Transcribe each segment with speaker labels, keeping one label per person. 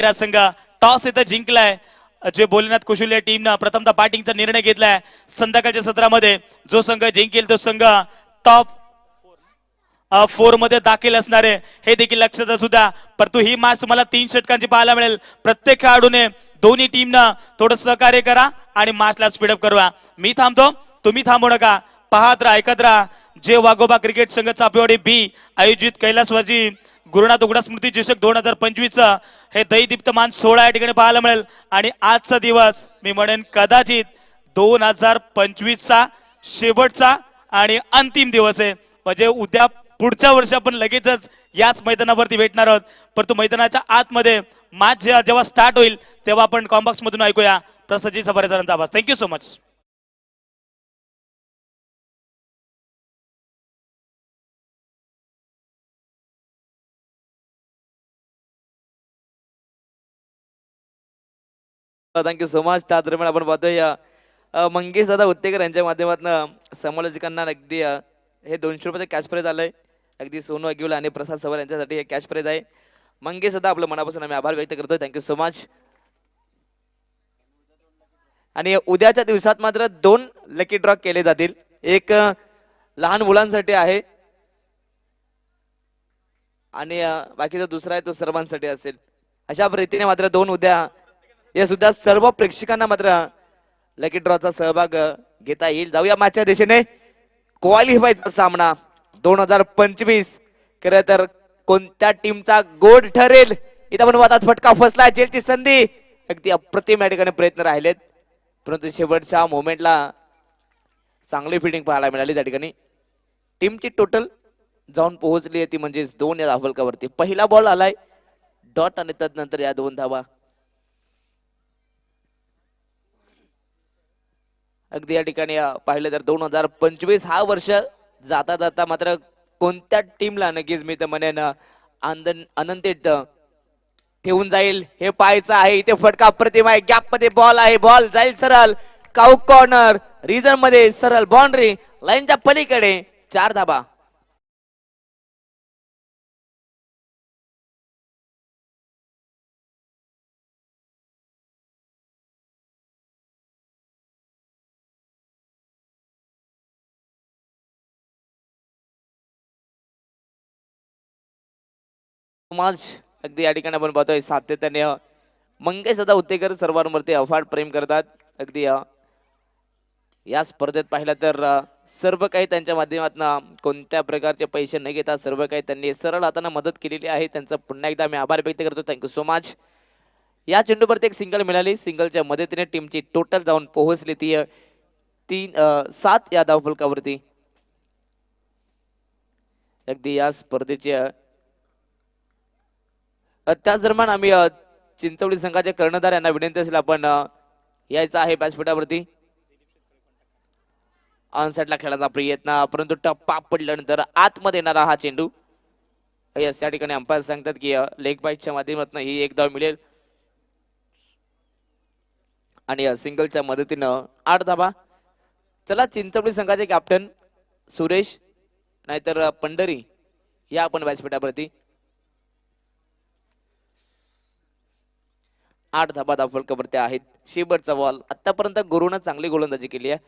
Speaker 1: संघ टॉस इथं जिंकलाय. जे भोलेनाथ कुशुले टीमनं प्रथमतः बॅटिंगचा निर्णय घेतलाय. संध्याकाळच्या सत्रामध्ये जो संघ जिंकेल तो संघ टॉप 4 मध्ये दाखल असणार आहे हे देखील लक्षात असू द्या. परंतु ही मॅच तुम्हाला 3 षटकांची पाहायला मिळेल. प्रत्येक खेळाडूने दोन्ही टीमनं थोडं सहकार्य करा आणि मॅचला स्पीडअप करवा. मी थांबतो, तुम्ही थांबू नका. पाहत राहा, ऐकत राहा. जे वाघोबा क्रिकेट संघ चापेवाडी बी आयोजित कैलासवासी गुरुनाथ उघडा स्मृती चषक 2025 हे दैदीप्तमान 16 या ठिकाणी पाहायला मिळेल. आणि आजचा दिवस मी म्हणेन कदाचित 2025चा शेवटचा आणि अंतिम दिवस आहे. म्हणजे उद्या पुढच्या वर्षी आपण लगेचच याच मैदानावरती भेटणार आहोत. परंतु मैदानाच्या आतमध्ये मॅच जेव्हा स्टार्ट होईल तेव्हा आपण कॉम्बॉक्स मधून ऐकूया प्रसजी सफारीकरांचा आवाज. Thank you so much.
Speaker 2: Thank you so much. त्या दरम्यान आपण पाहतोय मंगेश दादा उत्तेकर यांच्या माध्यमातून समालोचकांना अगदी हे 200 रुपयाचं कॅश प्राइज आलंय. अगदी सोनू अगिवला आणि प्रसाद सवार यांच्यासाठी हे कॅश प्राइज आहे. मंगेश दादा आपलं मनापासून आम्ही आभार व्यक्त करतोय. Thank you so much. आणि उद्याच्या दिवसात मात्र 2 लकी ड्रॉ केले जातील. एक लहान मुलांसाठी आहे आणि बाकीचा दुसरा आहे तो सर्वांसाठी असेल. अशा रीतीने मात्र 2 उद्या या सुद्धा सर्व प्रेक्षकांना मात्र लकी ड्रॉचा सहभाग घेता येईल. जाऊया मॅचच्या दिशेने. क्वालिफायचा सामना 2025 खरं तर कोणत्या टीमचा गोड ठरेल इथं आपण वादात फटका फसला. जेलची संधी अगदी अप्रतिम या ठिकाणी प्रयत्न राहिलेत परंतु शेवटच्या मोमेंटला चांगली फिल्डिंग पाहायला मिळाली. त्या ठिकाणी टीमची टोटल जाऊन पोहोचली आहे ती म्हणजेच 2 या धावफलकावरती. पहिला बॉल आलाय डॉट आणि तदनंतर या 2 धावा. अगदी या ठिकाणी पाहिलं तर 2025 हा वर्ष जाता जाता मात्र कोणत्या टीमला नक्कीच मी तर म्हणेन आनंदित ठेवून जाईल हे पाहायचं आहे. इथे फटका अप्रतिम आहे. गॅप मध्ये बॉल आहे. बॉल जाईल सरळ काउक कॉर्नर रिजन मध्ये सरळ बाउंड्री लाईनच्या पलीकडे 4 धाबा. अगदी या ठिकाणी आपण पाहतोय सातत्याने मंगेश दादा उत्तेकर सर्वांवरती अफाट प्रेम करतात. अगदी या स्पर्धेत पाहिलं तर सर्व काही त्यांच्या माध्यमातून कोणत्या प्रकारचे पैसे न घेता सर्व काही त्यांनी सरळ हाताने मदत केलेली आहे. त्यांचा पुन्हा एकदा मी आभार व्यक्त करतो. Thank you so much. या चेंडूवरती एक सिंगल मिळाली. सिंगलच्या मदतीने टीमची टोटल जाऊन पोहोचली ती 7 या धावफलकावरती. अगदी या स्पर्धेचे त्याच दरम्यान आम्ही चिंचवडी संघाचे कर्णधार यांना विनंती असेल आपण यायचं आहे व्यासपीठावरती. ऑनसाइडला खेळायचा प्रयत्न परंतु टप्पा पडल्यानंतर आतमध्ये येणारा हा चेंडू. यस या ठिकाणी अंपायर सांगतात की लेग बाईटच्या माध्यमातून ही एक धाव मिळेल आणि सिंगलच्या मदतीनं 8 धाबा. चला चिंचवडी संघाचे कॅप्टन सुरेश नाहीतर पंढरी या आपण व्यासपीठावरती. 8 धाबा धावफलकावरती आहेत. शेवटचा बॉल. आतापर्यंत गुरुनं चांगली गोलंदाजी केली आहे.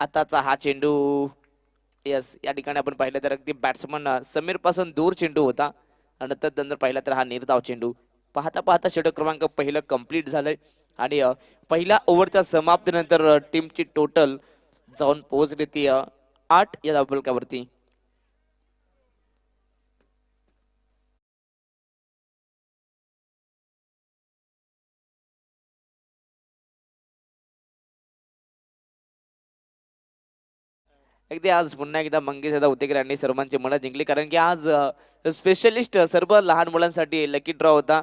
Speaker 2: आताचा हा चेंडू यस या ठिकाणी आपण पाहिलं तर अगदी बॅट्समन समीर पासून दूर चेंडू होता आणि त्यानंतर पाहिलं तर हा निर्धाव चेंडू. पाहता पाहता षटक क्रमांक पहिलं कंप्लीट झालंय आणि पहिल्या ओव्हरच्या समाप्तीनंतर टीमची टोटल जाऊन पोहोचली ती 8 या धावफलकावरती. अगदी आज पुन्हा एकदा मंगेश दादा उत्तेकर यांनी सर्वांची मनं जिंकली कारण की आज स्पेशलिस्ट सर्व लहान मुलांसाठी लकी ड्रॉ होता.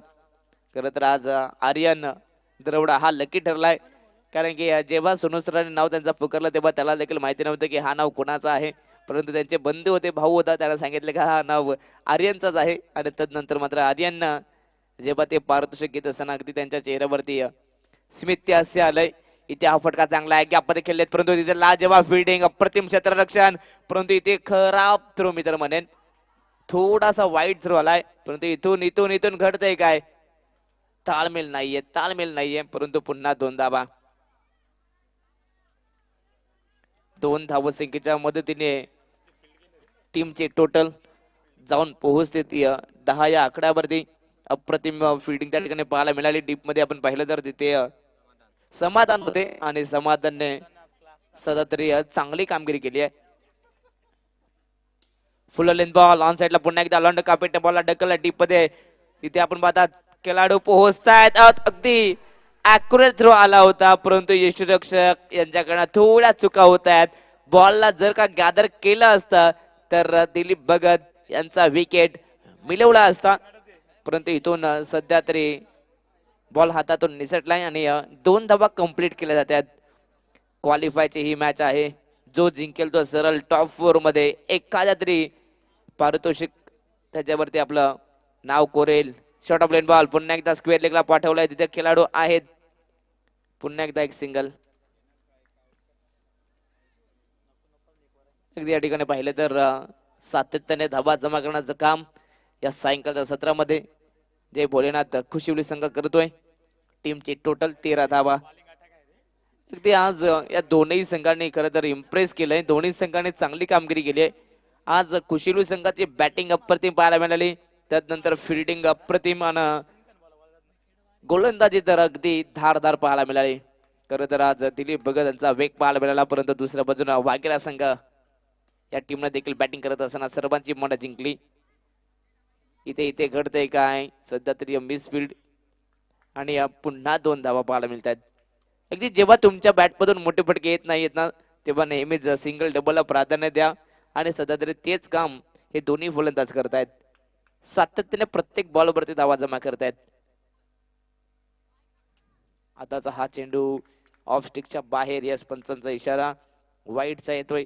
Speaker 2: खरं तर आज आर्यन दरवडा हा लकी ठरलाय कारण की जेव्हा सोनूसरांनी नाव त्यांचा पुकारलं तेव्हा त्याला देखील माहिती नव्हतं की हा नाव कोणाचा आहे परंतु त्यांचे बंधू होते भाऊ होता त्याला सांगितले का हा नाव आर्यनचाच आहे आणि तदनंतर मात्र आर्यन जेव्हा ते पारितोषिक घेत असताना अगदी त्यांच्या चेहऱ्यावरती स्मित हास्य आलंय. इथे हा फटका चांगला आहे. गॅपमध्ये खेळलेत परंतु तिथे लाजवाब फिल्डिंग अप्रतिम क्षेत्ररक्षण परंतु इथे खराब थ्रो मी तर म्हणेन थोडासा वाईट थ्रो आलाय परंतु इथून इथून इथून घडतंय काय ताळमेल नाहीये परंतु पुन्हा 2 धावा. 2 धावसंख्येच्या मदतीने टीमचे टोटल जाऊन पोहोचते ती 10 या आकड्यावरती. अप्रतिम फिल्डिंग त्या ठिकाणी पाहायला मिळाली. डीप मध्ये आपण पाहिलं तर तिथे समाधान होते आणि समाधानने सध्या तरी चांगली कामगिरी केली आहे. फुल लेंथ बॉल ऑन साइडला पुन्हा एकदा लॉन्ड कापेट बॉलला ढकलला डीप मध्ये. तिथे आपण पाहतात खेळाडू पोहोचतायत. अगदी अॅक्युरेट थ्रो आला होता परंतु यष्टीरक्षक यांच्याकडनं थोड्या चुका होत आहेत. बॉलला जर का गॅदर केलं असतं तर दिलीप भगत यांचा विकेट मिळवला असता परंतु इथून सध्या तरी बॉल हातातून निसटलाय आणि 2 धावा कंप्लीट केल्या जातात. क्वालिफायची ही मॅच आहे. जो जिंकेल तो सरळ टॉप 4 मध्ये एखाद्या तरी पारितोषिक त्याच्यावरती आपलं नाव कोरेल. शॉर्ट ऑफ लेन बॉल पुन्हा एकदा स्क्वेअर लेगला पाठवलाय. तिथे खेळाडू आहेत. पुन्हा एकदा एक सिंगल. अगदी या ठिकाणी पाहिलं तर सातत्याने धाबा जमा करण्याचं काम या सायंकाळच्या सत्रामध्ये जय भोलेनाथ खुशिवली संघ करतोय. टीमची टोटल 13 धावा. अगदी आज या दोनही संघांनी खरं तर इम्प्रेस केलंय. दोन्ही संघांनी चांगली कामगिरी केली आहे. आज खुशिवली संघाची बॅटिंग अप्रतिम पाहायला मिळाली. त्यानंतर फिल्डिंग अप्रतिम आणि गोलंदाजी तर अगदी धारदार पाहायला मिळाली. खरं तर आज दिलीप भगत यांचा वेग पाहायला मिळाला परंतु दुसऱ्या बाजूला वाघेरा संघ या टीमने देखील बॅटिंग करत असताना सर्वांची मन जिंकली. इथे घडतंय काय सध्या तरी मिसफिल्ड आणि पुन्हा 2 धावा पाहायला मिळतात. अगदी जेव्हा तुमच्या बॅटमधून मोठे फटके येत नाहीत ना तेव्हा नेहमीच सिंगल डबलला प्राधान्य द्या आणि सध्या तरी तेच काम हे दोन्ही फलंदाज करतायत. सातत्याने प्रत्येक बॉलवरती धावा जमा करतायत. आताचा हा चेंडू ऑफ स्टिकच्या बाहेर. यस पंचांचा इशारा वाईटचा येतोय.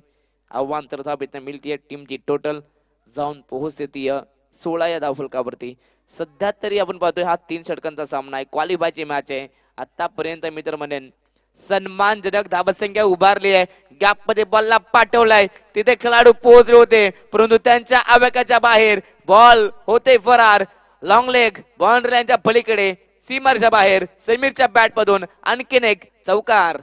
Speaker 2: आव्हान तर धाबेतनं मिळतीये. टीमची टोटल जाऊन पोहोचते ती 16 या धावफलकावरती. सध्या तरी आपण पाहतोय हा 3 षटकांचा सामना आहे. क्वालिफायची मॅच आहे. आतापर्यंत मी तर म्हणेन सन्मानजनक धावसंख्या उभारली आहे. गॅप मध्ये बॉलला पाठवलाय. तिथे खेळाडू पोहोचले होते परंतु त्यांच्या आवेगाच्या बाहेर बॉल होते फरार. लॉंग लेग बाउंड्री लाईनच्या पलीकडे सीमारच्या बाहेर. समीरच्या बॅट मधून आणखीन एक चौकार.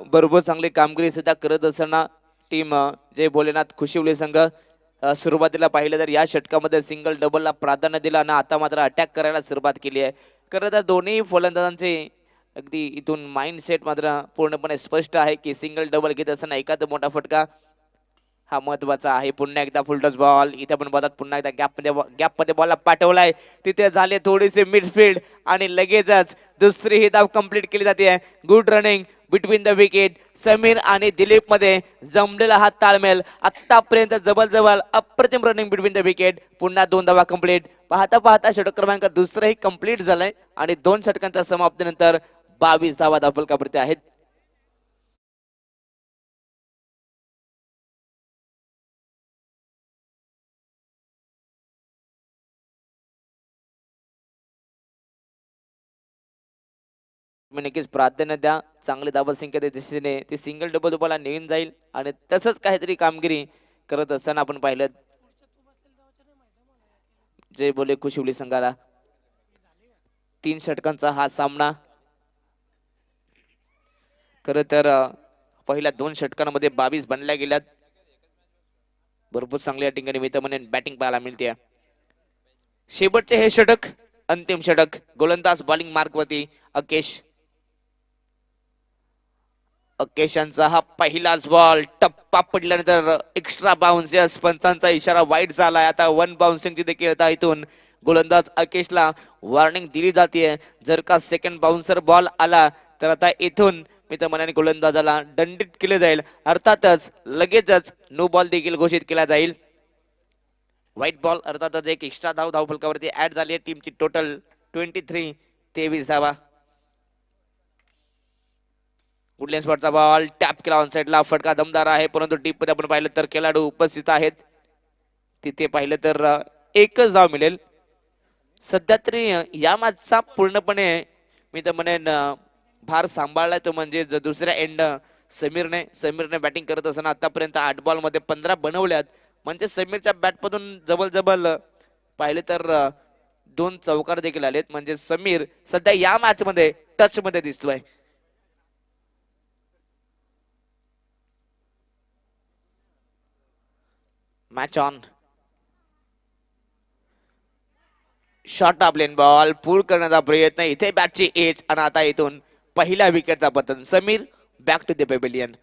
Speaker 2: बरोबर चांगली कामगिरी सध्या करत असताना टीम जय भोलेनाथ खुशिवले संघ सुरुवातीला पाहिलं तर या षटकामध्ये सिंगल डबलला प्राधान्य दिलं आणि आता मात्र अटॅक करायला सुरुवात केली आहे. खरं तर दोन्ही फलंदाजांचे अगदी इथून माइंडसेट मात्र पूर्णपणे स्पष्ट आहे की सिंगल डबल घेत असताना एखादा मोठा फटका हा महत्वाचा आहे. पुन्हा एकदा फुलटॉस बॉल. इथे आपण बघतात पुन्हा एकदा गॅपमध्ये बॉलला पाठवलाय. तिथे झाले थोडेसे मिडफील्ड आणि लगेचच दुसरी ही धाव कंप्लीट केली जाते. Good running between the wicket. Sameer आणि दिलीप मध्ये जमलेला हा ताळमेल. आतापर्यंत जवळ अप्रतिम रनिंग बिटवीन द विकेट. पुन्हा 2 धावा कंप्लीट. पाहता षटक क्रमांक दुसरंही कंप्लीट झालंय आणि 2 षटकांच्या समाप्तीनंतर 22 धावा धावफलकावरती आहेत. नक्कीच प्राधान्य द्या. चांगली धावसंख्या दिशेने ती सिंगल डबल तुम्हाला नेऊन जाईल आणि तसंच काहीतरी कामगिरी करत असताना आपण पाहिलं जय बोले खुशिवली संघाला 3 षटकांचा हा सामना. खरं तर पहिल्या 2 षटकांमध्ये 22 बनल्या गेल्यात. भरपूर चांगली या ठिकाणी मी तर म्हणेन बॅटिंग पाहायला मिळते. शेवटचे हे षटक अंतिम षटक. गोलंदाज बॉलिंग मार्कवरती अकेश. अकेशांचा हा पहिलाच बॉल टप्पा पडल्यानंतर एक्स्ट्रा बाउन्स. यस पंचांचा इशारा वाईट झालाय. आता 1 बाउन्सिंगची देखील आता इथून गोलंदाज अकेशला वॉर्निंग दिली जाते. जर का सेकंड बाउन्सर बॉल आला तर आता इथून मी तर म्हणाने गोलंदाजाला दंडित केले जाईल. अर्थातच लगेचच नो बॉल देखील घोषित केला जाईल. व्हाईट बॉल अर्थातच एक एक्स्ट्रा धावफलकावरती ऍड झाली आहे. टीमची टोटल 23 धावा. वुडलँड स्पॉटचा बॉल टॅप केला ऑन साइडला. फटका दमदार आहे परंतु डीप मध्ये आपण पाहिलं तर खेळाडू उपस्थित आहेत. तिथे पाहिलं तर एकच धाव मिळेल. सध्या तरी या मॅचचा पूर्णपणे मी तर म्हणेन भार सांभाळलाय तो म्हणजे दुसऱ्या एंड समीरने बॅटिंग करत असताना आतापर्यंत 8 बॉल मध्ये 15 बनवल्यात. म्हणजे समीरच्या बॅटमधून जबल जबल पाहिले तर 2 चौकार देखील आलेत. म्हणजे समीर सध्या या मॅच मध्ये टच मध्ये दिसतोय. Match on. Short of length ball pull करण्याचा प्रयत्न इथे बॅटची एज आणि आता इथून पहिल्या विकेटचा पतन. Sameer back to the pavilion.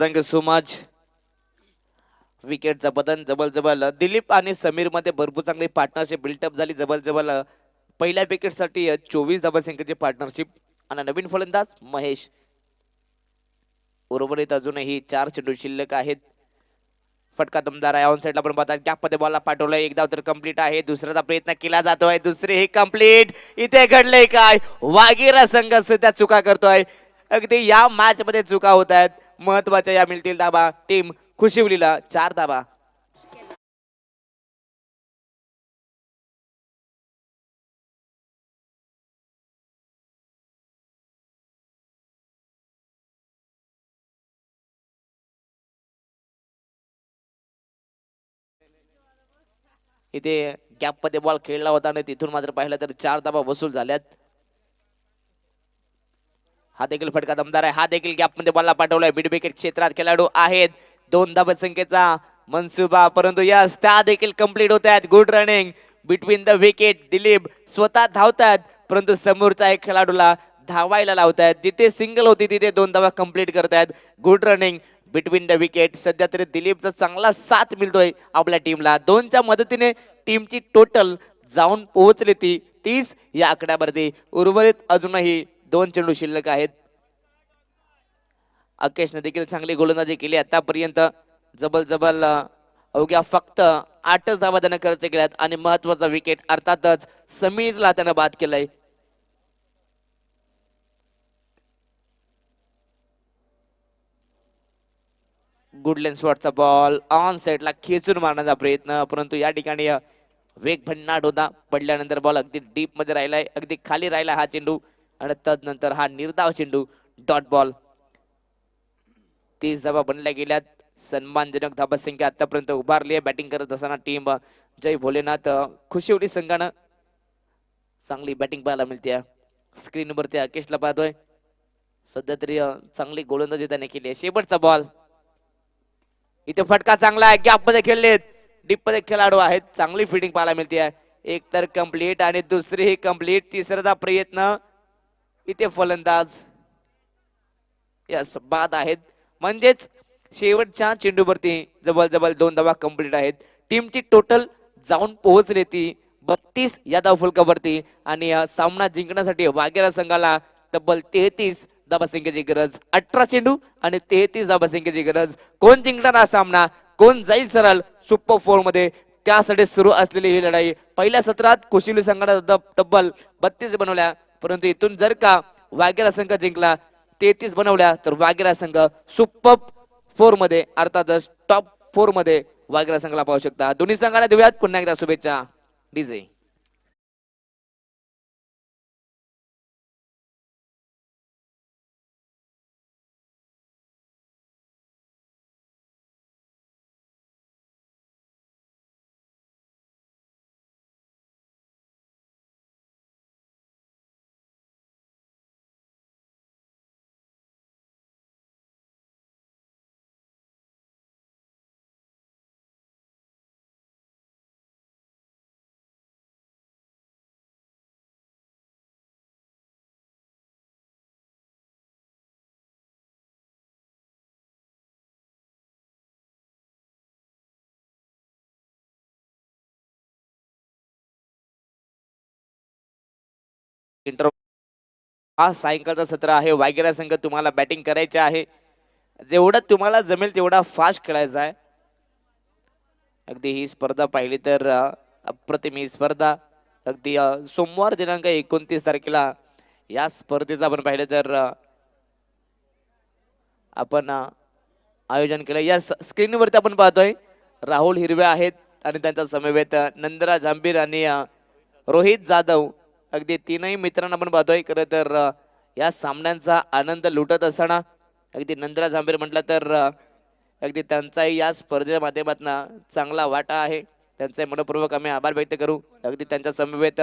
Speaker 2: Thank you so much. विकेटचा पतन जबल जबल. दिलीप आणि समीर मध्ये भरपूर चांगली पार्टनरशिप बिल्टअप झाली. जबल जबल पहिल्या विकेटसाठी 24 धावा संख्येची पार्टनरशिप. आणि नवीन फलंदाज महेश. उर्वरित अजूनही 4 चेंडू शिल्लक आहेत. फटका दमदार आहे. ऑन साईडला पण पाहतात गॅप मध्ये बॉलला पाठवलंय. एक धाव तर कंप्लीट आहे. दुसऱ्याचा प्रयत्न केला जातोय. दुसरी हे कंप्लीट. इथे घडलंय काय? वागीरा संघ सध्या चुका करतोय. अगदी या मॅच मध्ये चुका होत आहेत. महत्वाच्या या मिळतील धाबा. टीम खुशिवलीला 4 धाबा. इथे गॅप मध्ये बॉल खेळला होता आणि तिथून मात्र पाहिलं तर 4 धाबा वसूल झाल्यात. हा देखील फटका दमदार आहे. हा देखील गॅप मध्ये बॉलला पाठवलाय. मिड विकेट क्षेत्रात खेळाडू आहेत. 2 धाबा संख्येचा मनसुबा परंतु यस त्या देखील कंप्लीट होत आहेत. Good running between the wicket. Dilip स्वतः धावतात परंतु समोरचा एक खेळाडूला धावायला लावतायत. जिथे सिंगल होती तिथे 2 धावा कंप्लीट करतायत. Good running between the wicket. सध्या तरी दिलीपचा चांगला साथ मिळतोय आपल्या टीमला. 2च्या मदतीने टीमची टोटल जाऊन पोहोचली ती 30 या आकड्यावरती. उर्वरित अजूनही 2 चेंडू शिल्लक आहेत. अकेशने देखील चांगली गोलंदाजी केली आतापर्यंत. जबल जबल अवघ्या फक्त 8 धावा त्यानं खर्च केल्यात आणि महत्वाचा विकेट अर्थातच समीरला त्यानं बाद केलंय. गुड लेन शॉटचा बॉल ऑन साइडला खेचून मारण्याचा प्रयत्न परंतु या ठिकाणी वेग भन्नाट होता. पडल्यानंतर बॉल अगदी डीप मध्ये राहिलाय. अगदी खाली राहिला हा चेंडू आणि तदनंतर हा निर्धाव चेंडू डॉट बॉल. 30 धावा बनल्या गेल्यात. सन्मानजनक धाबा संख्या आतापर्यंत उभारली आहे. बॅटिंग करत असताना टीम जय भोलेनाथ खुशिवली संघानं चांगली बॅटिंग पाहायला मिळते. स्क्रीनवरती अकेशला पाहतोय. सध्या तरी चांगली गोलंदाजी त्याने केली आहे. शेवटचा बॉल. इथे फटका चांगला आहे. गॅप मध्ये खेळलेत. डीप मध्ये खेळाडू आहेत. चांगली फिल्डिंग पाहायला मिळते आहे. एक तर कंप्लीट आणि दुसरी ही कंप्लीट. तिसऱ्याचा प्रयत्न. इथे फलंदाज यस बाद आहेत. म्हणजेच शेवटच्या चेंडूवरती जवळ जवळ 2 धावा कंप्लीट आहेत. टीमची टोटल जाऊन पोहोचली ती 32 या धावफलकावरती आणि सामना जिंकण्यासाठी वाघेरा संघाला तब्बल 33 धाबासंख्येची गरज. 18 चेंडू आणि 33 धाबासंख्येची गरज. कोण जिंकणार हा सामना? कोण जाईल सरळ सुपर 4 मध्ये? त्यासाठी सुरू असलेली ही लढाई. पहिल्या सत्रात कोशिवली संघाने तब्बल 32 बनवल्या परंतु इथून जर का वाघेरा संघ जिंकला 33 बनवल्या तर वाघेरा संघ सुपर 4 मध्ये अर्थातच टॉप 4 मध्ये वाघेरा संघाला पाहू शकता. दोन्ही संघाला देऊयात पुन्हा एकदा शुभेच्छा. डीजे इंटर हा सायंकाळचा सत्र आहे. वाघेरा संघ तुम्हाला बॅटिंग करायचे आहे. जेवढं तुम्हाला जमेल तेवढा फास्ट खेळायचा आहे. अगदी ही स्पर्धा पाहिली तर अप्रतिम ही स्पर्धा. अगदी सोमवार दिनांक 29 तारखेला या स्पर्धेचं आपण पाहिलं तर आपण आयोजन केलं. या स्क्रीनवरती आपण पाहतोय राहुल हिरवे आहेत आणि त्यांचा समवेत नंदरा झांबीर आणि रोहित जाधव. अगदी तीनही मित्रांना आपण पाहतोय. खरं तर या सामन्यांचा आनंद लुटत असताना अगदी नंदरा झांबीर म्हटलं तर अगदी त्यांचाही या स्पर्धेच्या माध्यमातून चांगला वाटा आहे. त्यांचे मनपूर्वक आम्ही आभार व्यक्त करू. अगदी त्यांच्या समवेत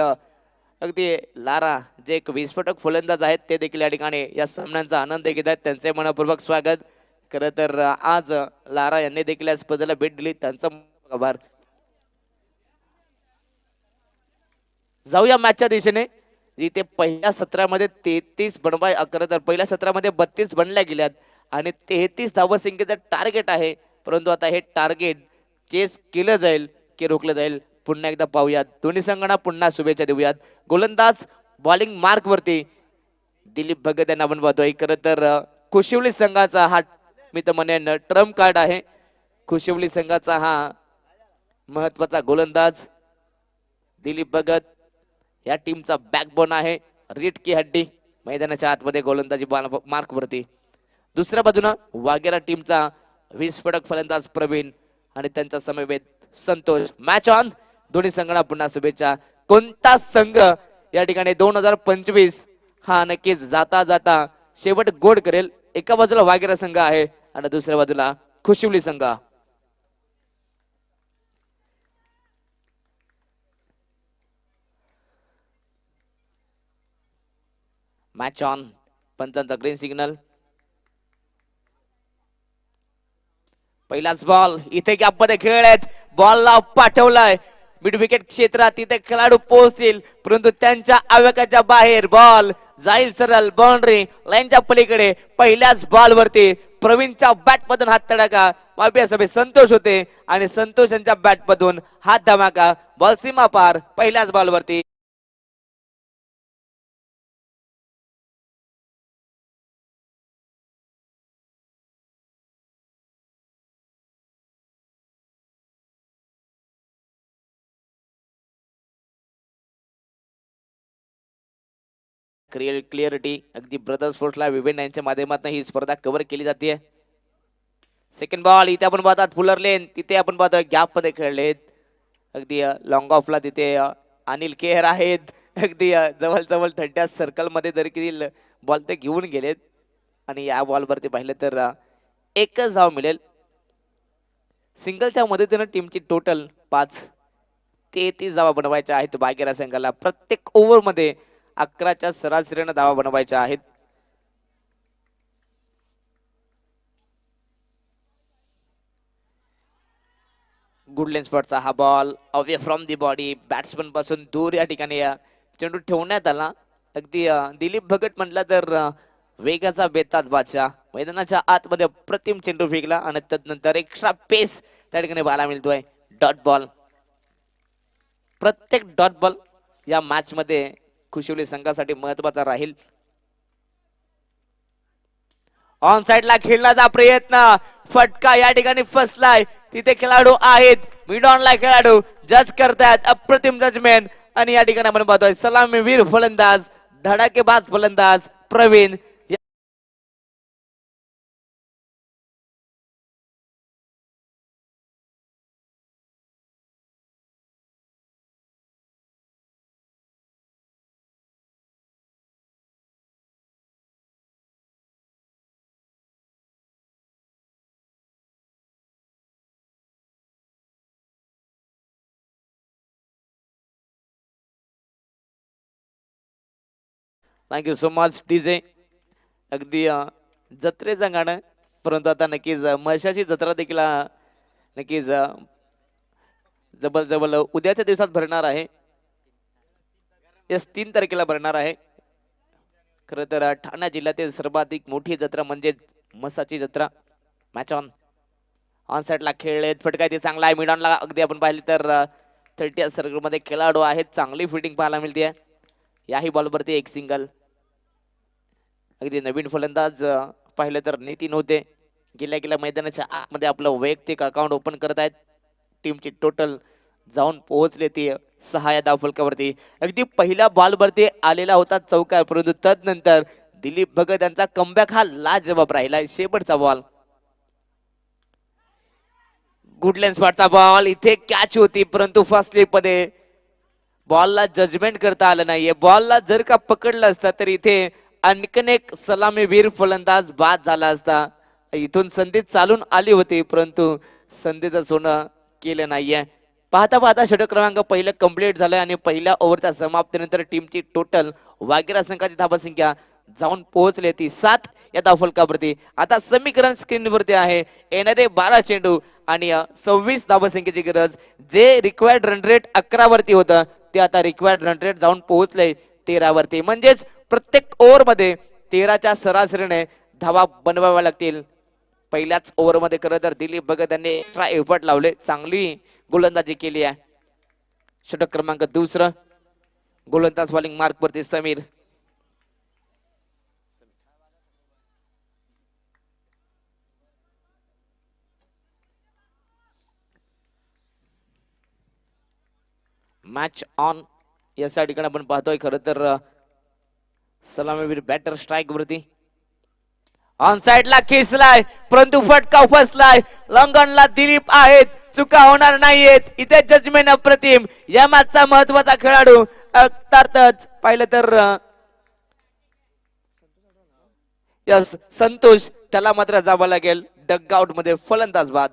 Speaker 2: अगदी लारा जे एक विस्फोटक फलंदाज आहेत ते देखील या ठिकाणी या सामन्यांचा आनंद घेत आहेत. त्यांचे मनपूर्वक स्वागत. खरं तर आज लारा यांनी देखील या स्पर्धेला भेट दिली. त्यांचा आभार. जाऊया मॅचच्या दिशेने. जिथे पहिल्या सत्रामध्ये 33 बनवाय खरं तर पहिल्या सत्रामध्ये 32 बनल्या गेल्यात आणि 33 धावसंख्येचं टार्गेट आहे. परंतु आता हे टार्गेट चेस केलं जाईल की रोखलं जाईल पुन्हा एकदा पाहूयात. दोन्ही संघांना पुन्हा शुभेच्छा देऊयात. गोलंदाज बॉलिंग मार्क वरती दिलीप भगत यांना आपण पाहतोय. खरं तर कुशिवली संघाचा हा मी तर म्हणेन ट्रम्प कार्ड आहे. कुशिवली संघाचा हा महत्वाचा गोलंदाज दिलीप भगत या टीमचा बॅकबोन आहे. रीट की हड्डी मैदानाच्या आतमध्ये गोलंदाजी मार्क वरती. दुसऱ्या बाजूला वाघेरा टीमचा विस्फोटक फलंदाज प्रवीण आणि त्यांचा समवेत संतोष. Match on. दोन्ही संघांना पुन्हा शुभेच्छा. कोणता संघ या ठिकाणी 2025 हा नक्कीच जाता जाता शेवट गोड करेल. एका बाजूला वाघेरा संघ आहे आणि दुसऱ्या बाजूला खुशिवली संघ. Match on. पंचांचा ग्रीन सिग्नल. पहिलाच बॉल इथे गॅप मध्ये खेळ आहेत. बॉलला पाठवलाय मिड विकेट क्षेत्रात. तिथे खेळाडू पोहोचतील परंतु त्यांच्या आवेगाच्या बाहेर बॉल जाईल सरळ बाउंड्री लाईनच्या पलीकडे. पहिल्याच बॉल वरती प्रवीणच्या बॅट मधून हात तडाका. माफी असावे संतोष होते आणि संतोष यांच्या बॅट मधून हात धमाका. बॉल सीमा पार पहिल्याच बॉल वरती. क्लिअरिटी अगदी ब्रदर स्पोर्ट्सला विवेंड यांच्या माध्यमातून ही स्पर्धा कव्हर केली जाते. सेकंड बॉल इथे आपण पाहतात फुलर लेन. तिथे आपण पाहतोय गॅप मध्ये खेळलेत. अगदी लॉंग ऑफला तिथे अनिल केहर आहेत. अगदी जवळ थड्ड्या सर्कल मध्ये देखील बॉल ते घेऊन गेलेत आणि या बॉल वरती पाहिलं तर एकच धाव मिळेल. सिंगलच्या मदतीनं टीमची टोटल 33 धावा बनवायच्या आहेत वाघेरा संघाला. प्रत्येक ओव्हर मध्ये 11च्या सरासरीने धावा बनवायच्या आहेत. गुडलेन स्पॉटचा हा ball away from the body batsman पासून दूर या ठिकाणी चेंडू ठेवण्यात आला. अगदी दिलीप भगत म्हटला तर वेगाचा बेतात बादशाह. मैदानाच्या आतमध्ये अप्रतिम चेंडू फेकला आणि त्यानंतर एक्स्ट्रा पेस त्या ठिकाणी पाहायला मिळतोय. Dot ball. प्रत्येक डॉट बॉल या मॅच मध्ये खुशिवली संघासाठी महत्वाचा राहील. ऑन साइडला खेळण्याचा प्रयत्न. फटका या ठिकाणी फसलाय. तिथे खेळाडू आहेत. मिड ऑनला खेळाडू जज करतायत. अप्रतिम जजमेंट आणि या ठिकाणी आपण पाहतोय सलामीवीर फलंदाज धडाकेबाज फलंदाज Praveen. Thank you so much DJ. अगदी जत्रेचं गाणं परंतु आता नक्कीच म्हशाची जत्रा देखील नक्कीच जबल उद्याच्या दिवसात भरणार आहे. यस 3 तारखेला भरणार आहे. खरं तर ठाणे जिल्ह्यातील सर्वाधिक मोठी जत्रा म्हणजे म्हसाची जत्रा. Match on. ऑन साइडला खेळलेत. फटका ते चांगला आहे. मिडॉनला अगदी आपण पाहिली तर 30 सर्कल मध्ये खेळाडू आहेत. चांगली फिटिंग पाहायला मिळते. याही बॉलवरती एक सिंगल. अगदी नवीन फलंदाज पाहिलं तर नितीन होते. गेल्या मैदानाच्या आतमध्ये आपलं वैयक्तिक अकाउंट ओपन करत आहेत. टीमची टोटल जाऊन पोहोचले ती 6 या धावफलकावरती. अगदी पहिल्या बॉलवरती आलेला होता चौकार, परंतु तदनंतर दिलीप भगत यांचा कमबॅक हा लाजवाब राहिला. शेवटचा बॉल, गुडलँड स्पॉटचा बॉल, इथे कॅच होती परंतु फर्स्ट स्लिप मध्ये बॉलला जजमेंट करता आलं नाहीये. बॉलला जर का पकडलं असतं तर इथे आणखीन एक सलामीवीर फलंदाज बाद झाला असता. इथून संधी चालून आली होती परंतु संधीचं सोनं केलं नाहीये. पाहता पाहता षटक क्रमांक पहिलं कंप्लीट झालं आणि पहिल्या ओव्हरच्या समाप्तीनंतर टीमची टोटल वाघेरा संघाची धावसंख्या जाऊन पोहोचले ती 7 या धावफलकावरती. आता समीकरण स्क्रीनवरती आहे. येणारे 12 चेंडू आणि 26 धावसंख्येची गरज. जे रिक्वायर्ड रन रेट 11 वरती होतं ते आता रिक्वायर्ड रन रेट जाऊन पोहोचले 13 वरती. म्हणजेच प्रत्येक ओव्हर मध्ये 13च्या सरासरीने धावा बनवाव्या लागतील. पहिल्याच ओव्हर मध्ये खरं तर दिलीप भगत यांनी एक्स्ट्रा एफर्ट लावले, चांगली गोलंदाजी केली आहे. षटक क्रमांक दुसरं, गोलंदाज बॉलिंग मार्क वरती समीर. मॅच ऑन या ठिकाणी आपण पाहतोय. खरं तर सलामीवीर बॅटर स्ट्राईक वरती ऑन साइडला खेचलाय परंतु फटका फसलाय. लॉंगॉनला दिलीप आहेत, चुका होणार नाहीयेत. इथे जजमेंट अप्रतिम. या मॅचचा महत्वाचा खेळाडू अर्थातच पाहिलं तर यस संतोष, त्याला मात्र जावं लागेल डगआउट मध्ये. फलंदाज बाद.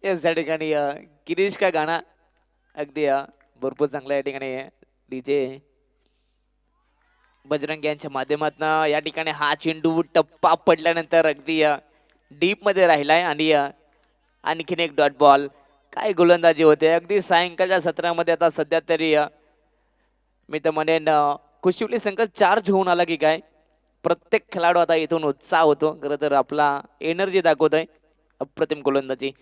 Speaker 2: या ठिकाणी गिरीश का गाणं अगदी भरपूर चांगला या ठिकाणी डीजे बजरंग यांच्या माध्यमातून या ठिकाणी हा चेंडू टप्पा पडल्यानंतर अगदी डीप मध्ये राहिलाय आणि आणखीन एक डॉट बॉल. काय गोलंदाजी होते अगदी सायंकाळच्या सत्रामध्ये. आता सध्या तरी मी तर म्हणेन कुशिवली संघ चार्ज होऊन आला की काय. प्रत्येक खेळाडू आता इथून उत्साह होतो. खरं तर आपला एनर्जी दाखवतोय. अप्रतिम गोलंदाजी.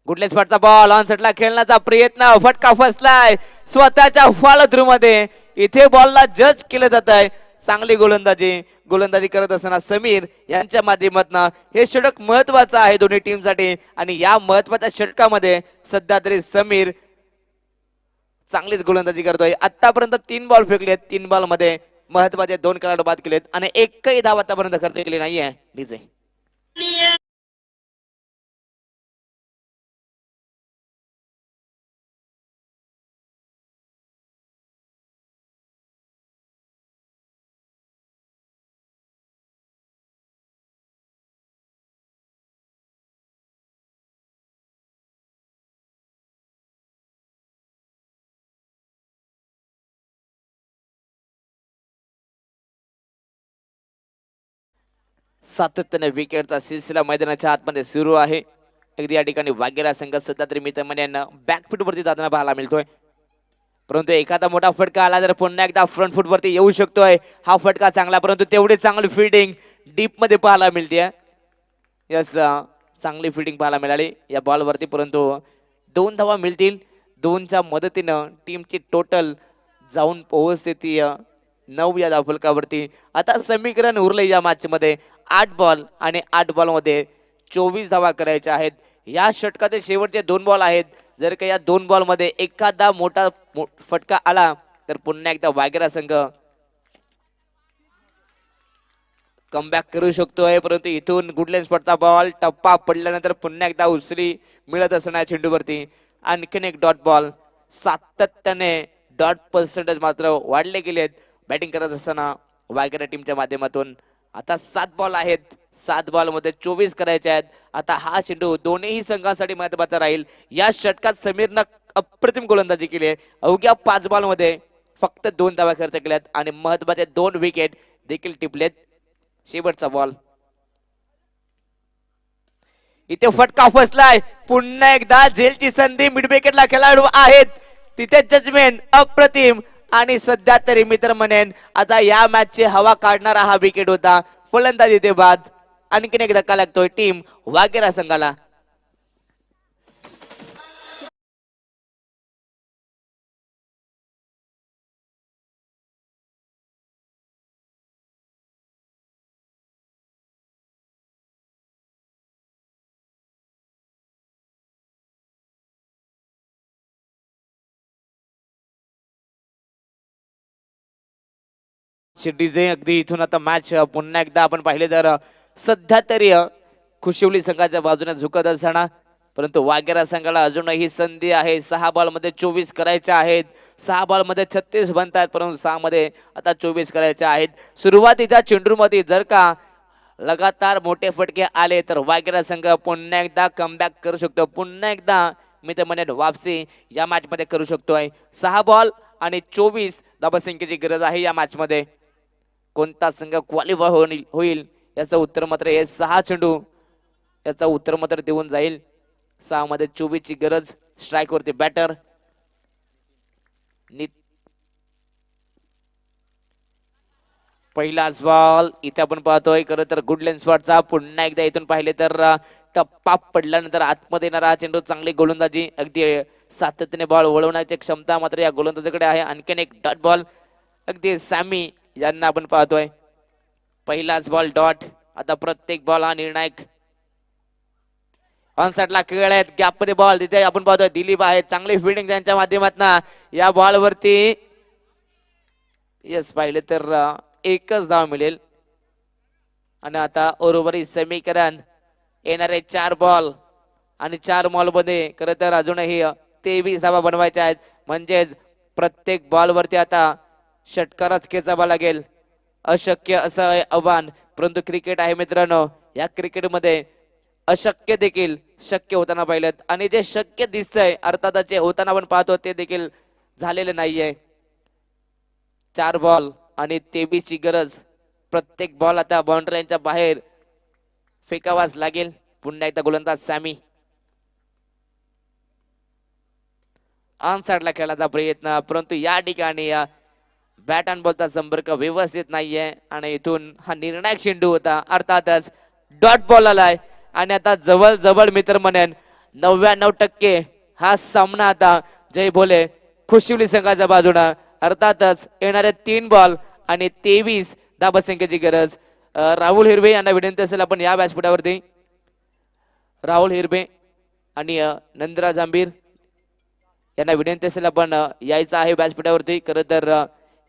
Speaker 2: गुडलँड स्पॉटचा बॉल ऑन सेटला खेळण्याचा प्रयत्न, फटका फसलाय स्वतःच्या फॉलो थ्रू मध्ये. इथे बॉलला जज केलं जात आहे. चांगली गोलंदाजी करत असताना समीर यांच्या माध्यमातून हे षटक महत्वाचं आहे दोन्ही टीमसाठी. आणि या महत्वाच्या षटकामध्ये सध्या तरी समीर चांगलीच गोलंदाजी करतोय. आतापर्यंत 3 बॉल फेकलेत. 3 बॉल मध्ये महत्वाचे 2 खेळाडू बाद केलेत आणि एकही धाव आतापर्यंत खर्च केली नाहीये. डीजे सातत्याने विकेटचा सिलसिला मैदानाच्या आतमध्ये सुरू आहे. अगदी या ठिकाणी वाघेरा संघ सध्या तरी मी तर म्हणेन बॅकफूट वरती जाताना पाहायला मिळतोय. परंतु एखादा मोठा फटका आला तर पुन्हा एकदा फ्रंट फूट वरती येऊ शकतोय. हा फटका चांगला, परंतु तेवढी चांगली फिल्डिंग डीप मध्ये पाहायला मिळते. यस, चांगली फिल्डिंग पाहायला मिळाली या बॉल वरती. परंतु 2 धावा मिळतील. 2च्या मदतीनं टीमची टोटल जाऊन पोहोचते ती 9 या धावफलकावरती. आता समीकरण उरले या मॅच मध्ये 8 बॉल आणि 8 बॉल मध्ये 24 धावा करायच्या आहेत. या षटकाचे शेवटचे 2 बॉल आहेत. जर का या 2 बॉल मध्ये एखादा मोठा फटका आला तर पुन्हा एकदा वाघेरा संघ कमबॅक करू शकतोय. परंतु इथून गुडलँड स्पॉटचा बॉल टप्पा पडल्यानंतर पुन्हा एकदा उसरी मिळत असणार चेंडूवरती. आणखीन एक डॉट बॉल. सातत्याने डॉट पर्सेंटेज मात्र वाढले गेलेत बॅटिंग करत असताना वाघेरा टीमच्या माध्यमातून. आता 7 बॉल आहेत. 7 बॉल मध्ये 24 करायचे आहेत. आता हा चेंडू दोन्ही संघांसाठी महत्वाचा राहील. या षटकात समीरनं अप्रतिम गोलंदाजी केली आहे. अवघ्या 5 बॉल मध्ये फक्त 2 धावा खर्च केल्यात आणि महत्वाचे 2 विकेट देखील टिपलेत. शेवटचा बॉल इथे फटका फसलाय. पुन्हा एकदा झेलची संधी. मिड विकेटला खेळाडू आहेत तिथे जजमेंट अप्रतिम. आणि सध्या तरी मित्र म्हणेन आता या मॅचची हवा काढणारा हा विकेट होता. फलंदाजी ते बाद आणखीन एक धक्का लागतोय टीम वाघेरा संघाला. शिर्डीचे अगदी इथून आता मॅच पुन्हा एकदा आपण पाहिले तर सध्या तरी खुशिवली संघाच्या बाजूने झुकत असताना, परंतु वाघेरा संघाला अजूनही संधी आहे. 6 बॉल मध्ये 24 करायच्या आहेत. 6 बॉल मध्ये 36 बनतात, परंतु 6 मध्ये आता 24 करायच्या आहेत. सुरुवातीच्या चेंडूमध्ये जर का लगातार मोठे फटके आले तर वाघेरा संघ पुन्हा एकदा कमबॅक करू शकतो. पुन्हा एकदा मी तर म्हणेन वापसी या मॅच मध्ये करू शकतोय. 6 बॉल आणि 24 धावसंख्येची गरज आहे या मॅच मध्ये. कोणता संघ क्वालिफाय होईल याचं उत्तर मात्र हे 6 चेंडू याचं उत्तर मात्र देऊन जाईल. 6 मध्ये 24 ची गरज. स्ट्राइक वरती बॅटर पहिलाच बॉल इथे आपण पाहतोय. खरं तर गुड लेन्स शॉटचा पुन्हा एकदा इथून पाहिले तर टप्पा पडल्यानंतर आतमध्ये येणारा हा चेंडू. चांगली गोलंदाजी अगदी सातत्याने बॉल वळवण्याची क्षमता मात्र या गोलंदाजाकडे आहे. आणखीन एक डॉट बॉल अगदी सॅमी यांना आपण पाहतोय. पहिलाच बॉल डॉट. आता प्रत्येक बॉल हा निर्णायक. ऑन साइडला खेळ आहेत. गॅप मध्ये बॉल तिथे आपण पाहतोय दिलीप आहे. चांगली फिल्डिंग त्यांच्या माध्यमातून या बॉल वरती यस पाहिले तर एकच धाव मिळेल. आणि आता उर्वरित समीकरण येणारे 4 बॉल आणि 4 बॉल मध्ये खरं तर अजूनही 23 धावा बनवायच्या आहेत. म्हणजेच प्रत्येक बॉल वरती आता षटकारच खेचावा लागेल. अशक्य असं आव्हान, परंतु क्रिकेट आहे मित्रांनो. या क्रिकेटमध्ये अशक्य देखील शक्य होताना पाहिलेत. आणि जे शक्य दिसतंय अर्थात जे होताना आपण पाहतो ते देखील झालेले नाहीये. 4 बॉल आणि 23 ची गरज. प्रत्येक बॉल आता बाउंड्री लाईनच्या बाहेर फेकावाच लागेल. पुन्हा एकदा गोलंदाज सॅमी. ऑन साइडला खेळण्याचा प्रयत्न, परंतु या ठिकाणी बॅट अँड बॉलचा संपर्क व्यवस्थित नाहीये. आणि इथून हा निर्णायक चेंडू होता. अर्थातच डॉट बॉल आलाय. आणि आता जवळ जवळ मित्र म्हणेन 99% हा सामना आता जय भोले खुशिवली संघाच्या बाजूने. अर्थातच येणारे 3 बॉल आणि 23 धावसंख्येची गरज. राहुल हिरवे यांना विनंती असेल आपण या व्यासपीठावरती. राहुल हिरवे आणि नंदराज आंबीर यांना विनंती असेल आपण यायचं आहे व्यासपीठावरती. खरं तर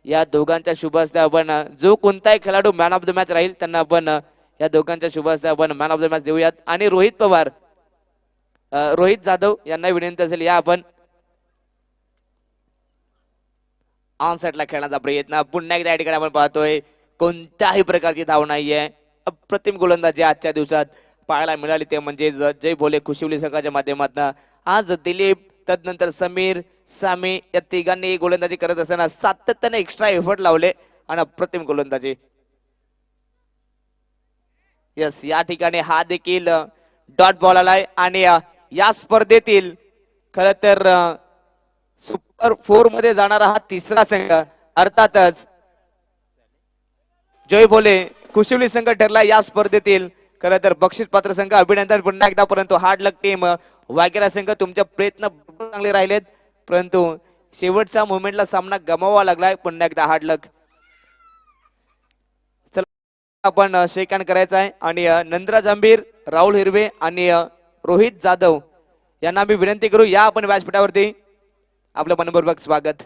Speaker 2: या दोघांच्या शुभ हस्ते आपण जो कोणताही खेळाडू मॅन ऑफ द मॅच राहील त्यांना आपण या दोघांच्या शुभ हस्ते आपण मॅन ऑफ द मॅच देऊयात. आणि रोहित पवार, रोहित जाधव यांना विनंती असेल या आपण. ऑन साइडला खेळण्याचा प्रयत्न. पुन्हा एकदा या ठिकाणी आपण पाहतोय कोणत्याही प्रकारची धाव नाहीये. अप्रतिम गोलंदाजी आजच्या दिवसात पाहायला मिळाली ते म्हणजे जय भोले खुशिवली संघाच्या माध्यमातून. आज दिलीप, तदनंतर समीर, सामी या तिघांनी गोलंदाजी करत असताना सातत्याने एक्स्ट्रा एफर्ट लावले आणि अप्रतिम गोलंदाजी. यस या ठिकाणी हा देखील डॉट बॉल आलाय. आणि या स्पर्धेतील खरं तर सुपर 4 मध्ये जाणारा हा 3रा संघ अर्थातच जय भोले खुशिवली संघ ठरला या स्पर्धेतील. खरं तर बक्षीस पात्र संघ अभिनंदन पुन्हा एकदा. परंतु हार्ड लक टीम वाघेरा संघ तुमचे प्रयत्न चांगले राहिलेत, परंतु शेवटच्या मोमेंटला सामना गमावा लागलाय. पुन्हा एकदा हार्ड लक. चला आपण शेक हँड करायचा आहे. आणि नंदराज आंबीर, राहुल हिरवे आणि रोहित जाधव यांना मी विनंती करू या आपण व्यासपीठावरती. आपलं मनपूर्वक स्वागत.